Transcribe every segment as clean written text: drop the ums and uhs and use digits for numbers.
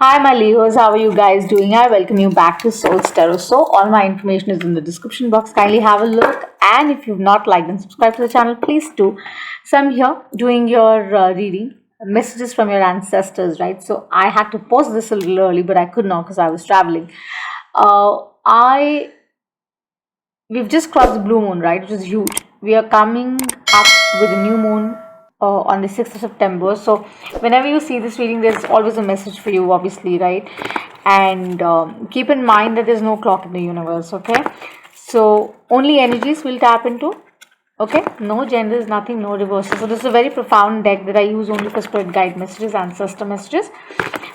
Hi, my Leos. How are you guys doing? I welcome you back to Soulstarot. So, all my information is in the description box. Kindly have a look. And if you've not liked and subscribed to the channel, please do. So, I'm here doing your reading messages from your ancestors, right? So, I had to post this a little early, but I could not because I was traveling. I We've just crossed the blue moon, right? Which is huge. We are coming up with a new moon on the 6th of September. So, whenever you see this reading, there's always a message for you, obviously, right? And keep in mind that there's no clock in the universe, okay? So, only energies will tap into, okay? No genders, nothing, no reversal. So, this is a very profound deck that I use only for spirit guide messages, ancestor messages,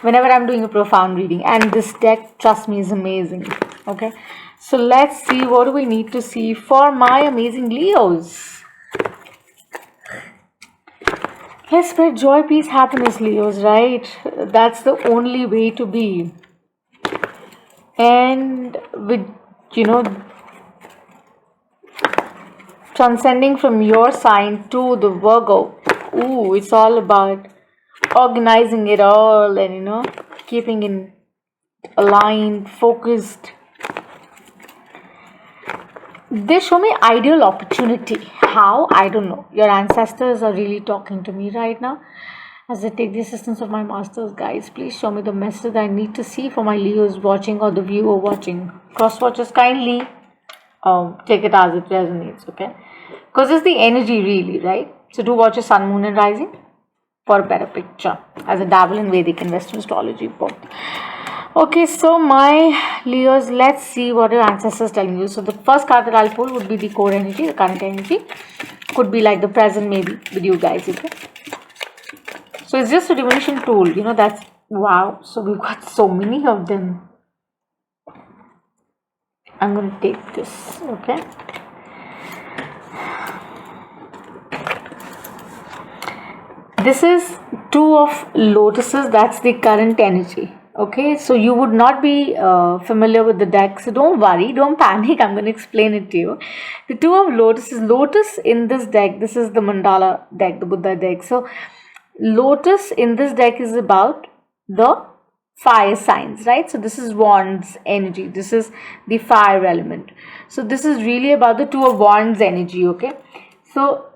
whenever I'm doing a profound reading. And this deck, trust me, is amazing, okay? So let's see, what do we need to see for my amazing Leos? Let's spread joy, peace, happiness, Leos, right? That's the only way to be. And with, transcending from your sign to the Virgo. Ooh, it's all about organizing it all and, keeping in aligned, focused. They show me ideal opportunity. How? I don't know. Your ancestors are really talking to me right now. As I take the assistance of my masters, guys, please show me the message that I need to see for my Leos watching or the viewer watching. Cross watchers, kindly take it as it resonates, okay? Because it's the energy really, right? So do watch your sun, moon and rising for a better picture. As a dabble in Vedic and Western astrology both. Okay, so my Leos, let's see what your ancestors telling you. So the first card that I'll pull would be the core energy, the current energy. Could be like the present maybe with you guys, okay? So it's just a divination tool, that's, wow. So we've got so many of them. I'm going to take this, okay? This is two of lotuses, that's the current energy. Okay, so you would not be familiar with the deck, so don't worry, don't panic. I'm going to explain it to you. The two of lotuses, lotus in this deck, this is the mandala deck, the Buddha deck. So lotus in this deck is about the fire signs, right? So this is wands energy, this is the fire element. So this is really about the two of wands energy, okay? So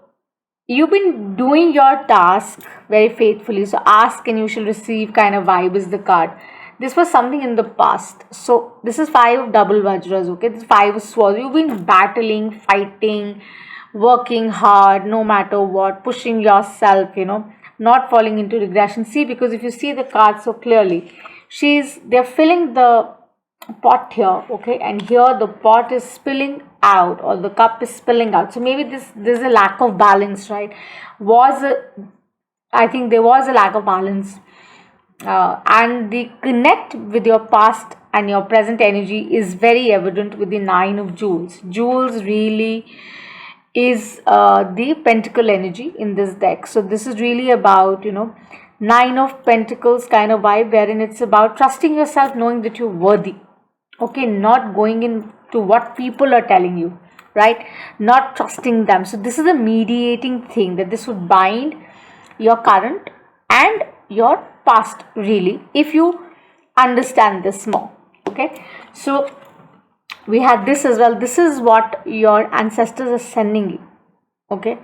you've been doing your task very faithfully. So ask and you shall receive kind of vibe is the card. This was something in the past. So this is 5 of double vajras, okay? This 5 of swords. You've been battling, fighting, working hard, no matter what, pushing yourself, not falling into regression. See, because if you see the card so clearly, they're filling the pot here, okay, and here the pot is spilling out or the cup is spilling out. So maybe there's a lack of balance, right? I think there was a lack of balance, and the connect with your past and your present energy is very evident with the 9 of jewels. Jewels really is the pentacle energy in this deck. So this is really about 9 of pentacles kind of vibe, wherein it's about trusting yourself, knowing that you're worthy, okay, not going into what people are telling you, right? Not trusting them. So this is a mediating thing, that this would bind your current and your past really, if you understand this more, okay? So we had this as well. This is what your ancestors are sending you, okay,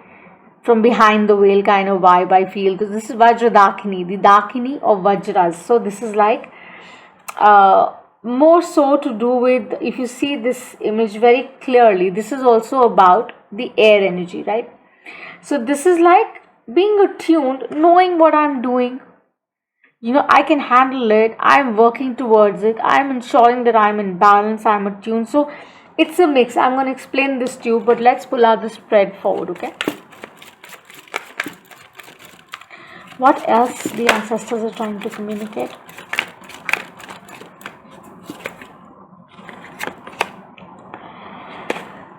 from behind the veil kind of vibe I feel. This is Vajra Dakini, the Dakini of Vajras. So this is like more so to do with, if you see this image very clearly, this is also about the air energy, right? So this is like being attuned, knowing what I'm doing, I can handle it, I'm working towards it, I'm ensuring that I'm in balance, I'm attuned. So it's a mix. I'm going to explain this to you, but let's pull out the spread forward, okay? What else the ancestors are trying to communicate?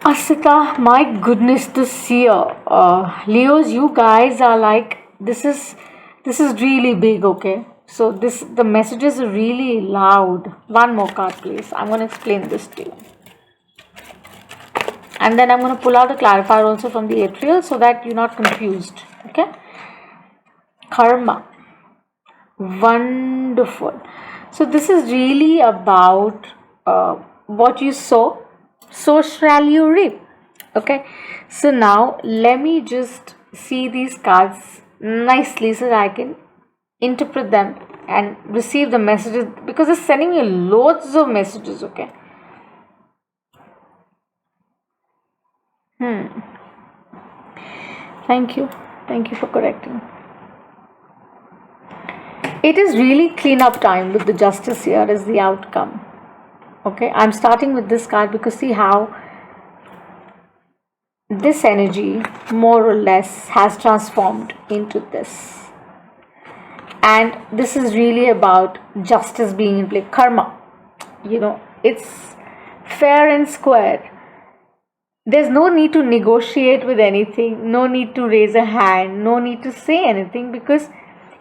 Asika, my goodness, this year, Leos, you guys are like, this is really big, okay? So the messages are really loud. One more card, please. I'm going to explain this to you. And then I'm going to pull out a clarifier also from the atrial so that you're not confused, okay? Karma. Wonderful. So this is really about what you sow, so shall you reap. Okay, so now let me just see these cards nicely so that I can interpret them and receive the messages, because it's sending me loads of messages. Okay. Thank you. Thank you for correcting. It is really cleanup time with the justice here as the outcome. Okay, I'm starting with this card because see how this energy more or less has transformed into this. And this is really about justice being in play, karma. It's fair and square. There's no need to negotiate with anything, no need to raise a hand, no need to say anything, because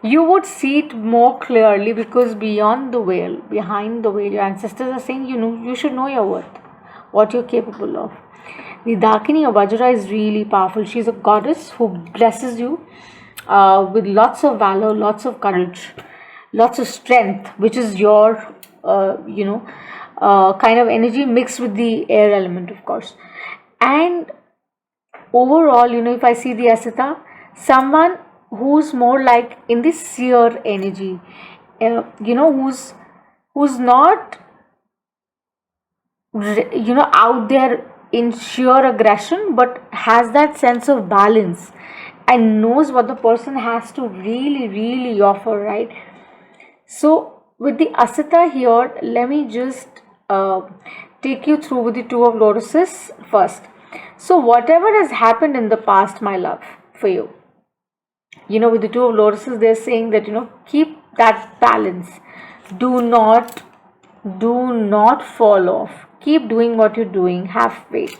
you would see it more clearly, because beyond the veil, behind the veil, your ancestors are saying, you should know your worth, what you're capable of. The Dakini or Vajra is really powerful. She's a goddess who blesses you with lots of valor, lots of courage, lots of strength, which is your, kind of energy mixed with the air element, of course. And overall, if I see the Asita, someone who's more like in the seer energy, who's not, out there in sheer aggression, but has that sense of balance and knows what the person has to really, really offer, right? So with the Asita here, let me just take you through with the Two of Lotuses first. So whatever has happened in the past, my love, for you, with the Two of Lotuses, they're saying that, keep that balance. Do not fall off. Keep doing what you're doing. Have faith.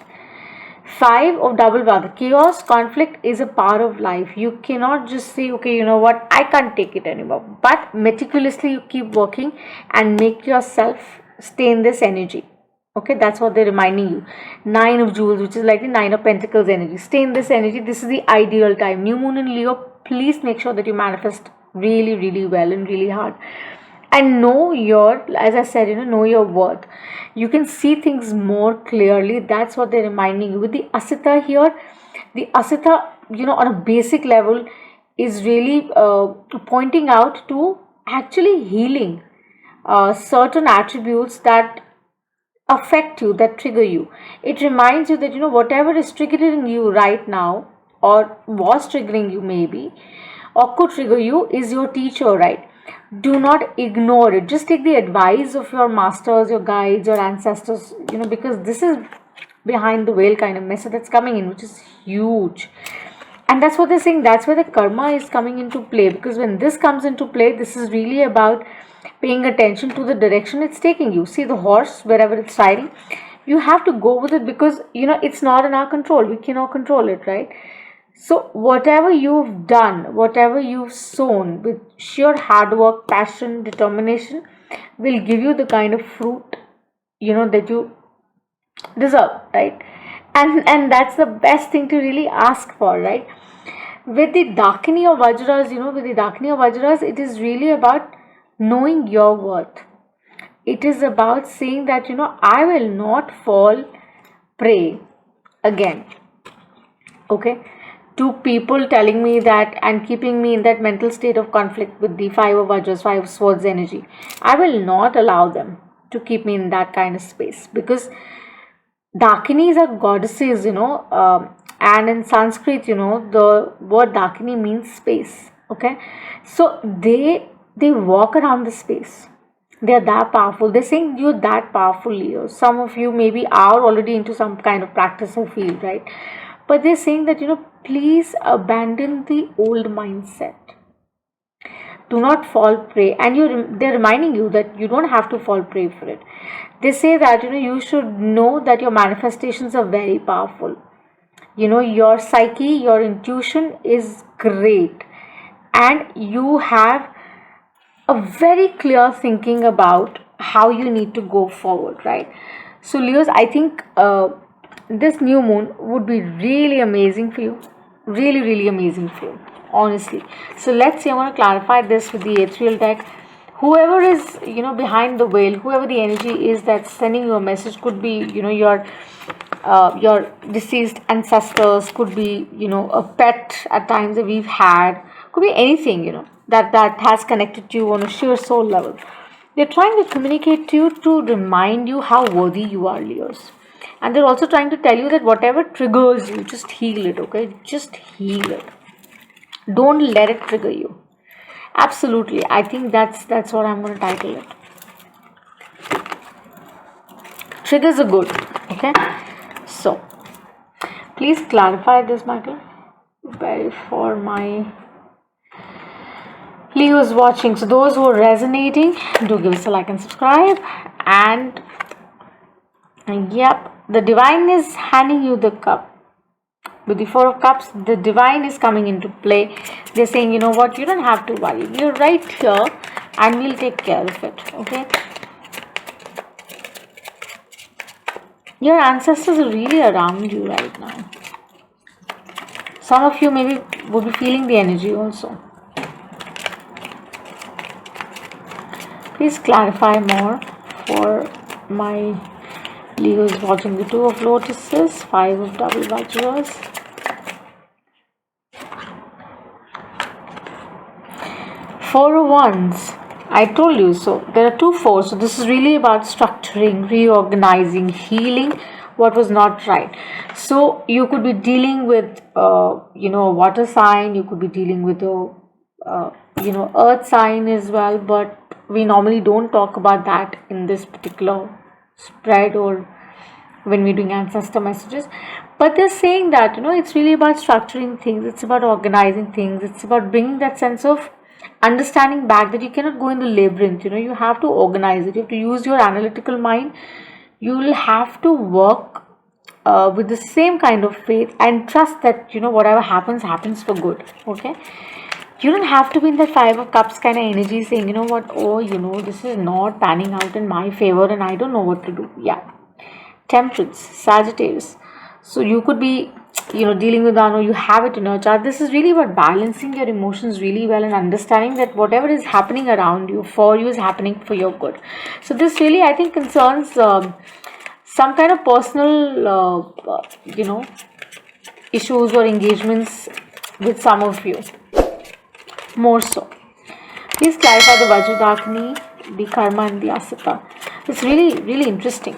Five of double Vada. Chaos, conflict is a part of life. You cannot just say, okay, you know what, I can't take it anymore. But meticulously you keep working and make yourself stay in this energy. Okay, that's what they're reminding you. Nine of Jewels, which is like the Nine of Pentacles energy. Stay in this energy. This is the ideal time. New Moon in Leo, please make sure that you manifest really, really well and really hard. And know your, as I said, know your worth. You can see things more clearly. That's what they're reminding you. With the Asita here, the Asita, on a basic level is really pointing out to actually healing certain attributes that affect you, that trigger you. It reminds you that, whatever is triggering you right now, or was triggering you maybe, or could trigger you, is your teacher, right? Do not ignore it. Just take the advice of your masters, your guides, your ancestors, because this is behind the veil kind of message that's coming in, which is huge. And that's what they're saying. That's where the karma is coming into play, because when this comes into play, this is really about paying attention to the direction it's taking you. See the horse, wherever it's riding, you have to go with it, because it's not in our control. We cannot control it, right? So whatever you've done, whatever you've sown with sheer hard work, passion, determination, will give you the kind of fruit that you deserve, right? And that's the best thing to really ask for, right? With the Dakini or Vajras, it is really about knowing your worth. It is about saying that, I will not fall prey again. Okay, to people telling me that and keeping me in that mental state of conflict with the Five of Vajras, Five of Swords energy. I will not allow them to keep me in that kind of space, because Dakinis are goddesses, and in Sanskrit, the word Dakini means space. Okay, so they walk around the space. They're that powerful. They're saying you're that powerful, Leo. Some of you maybe are already into some kind of practice or field, right? But they're saying that, please abandon the old mindset. Do not fall prey. And they're reminding you that you don't have to fall prey for it. They say that, you should know that your manifestations are very powerful. Your psyche, your intuition is great. And you have a very clear thinking about how you need to go forward, right? So Leos, I think this new moon would be really amazing for you, really amazing for you, honestly. So let's see, I want to clarify this with the ethereal deck. whoever is, behind the veil, whoever the energy is that's sending you a message, could be, your deceased ancestors, could be, a pet at times that we've had, could be anything, that has connected to you on a sheer soul level. They're trying to communicate to you to remind you how worthy you are, Leos. And they're also trying to tell you that whatever triggers you, just heal it, okay? Just heal it. Don't let it trigger you. Absolutely. I think that's what I'm going to title it. Triggers are good, okay? So, please clarify this, Michael. For my Leos watching. So, those who are resonating, do give us a like and subscribe. And yep, the divine is handing you the cup. With the Four of Cups, the divine is coming into play. They're saying, you know what, you don't have to worry. You're right here and we'll take care of it, okay? Your ancestors are really around you right now. Some of you maybe would be feeling the energy also. Please clarify more for my Leos watching. The Two of Lotuses, Five of Double Vajras, Four of Wands. I told you, so there are two fours. So this is really about structuring, reorganizing, healing what was not right. So you could be dealing with, a water sign. You could be dealing with a, earth sign as well. But we normally don't talk about that in this particular spread or when we're doing ancestor messages. But they're saying that, it's really about structuring things. It's about organizing things. It's about bringing that sense of understanding back that you cannot go in the labyrinth. You have to organize it. You have to use your analytical mind. You will have to work with the same kind of faith and trust that, whatever happens for good, okay? You don't have to be in the Five of Cups kind of energy saying, this is not panning out in my favor and I don't know what to do. Yeah. Temperance, Sagittarius. So you could be, dealing with that, or you have it in your chart. This is really about balancing your emotions really well and understanding that whatever is happening around you for you is happening for your good. So this really, I think, concerns some kind of personal, issues or engagements with some of you. More so. Please clarify the Vajradakini, the Karma and the Asata. It's really, really interesting.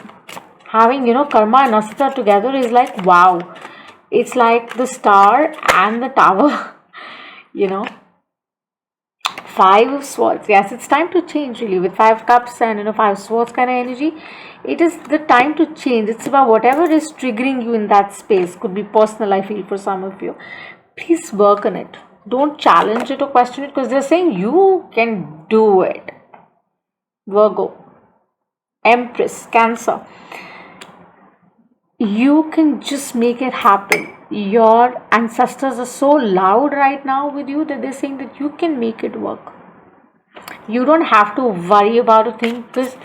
Having, Karma and Asata together is like, wow. It's like the star and the tower, Five of Swords. Yes, it's time to change really. With Five Cups and, Five Swords kind of energy, it is the time to change. It's about whatever is triggering you in that space. Could be personal, I feel, for some of you. Please work on it. Don't challenge it or question it, because they're saying you can do it. Virgo, Empress, Cancer. You can just make it happen. Your ancestors are so loud right now with you that they're saying that you can make it work. You don't have to worry about a thing, because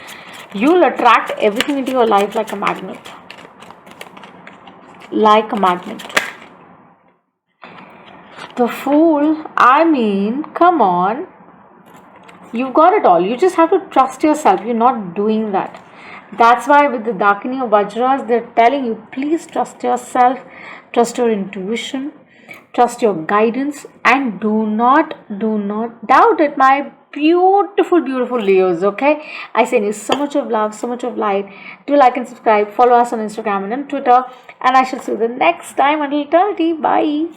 you'll attract everything into your life like a magnet. Like a magnet. The Fool, come on. You've got it all. You just have to trust yourself. You're not doing that. That's why with the Dakini of Vajras, they're telling you, please trust yourself, trust your intuition, trust your guidance, and do not doubt it, my beautiful, beautiful Leos, okay? I send you so much of love, so much of light. Do like and subscribe. Follow us on Instagram and on Twitter. And I shall see you the next time. Until eternity. Bye.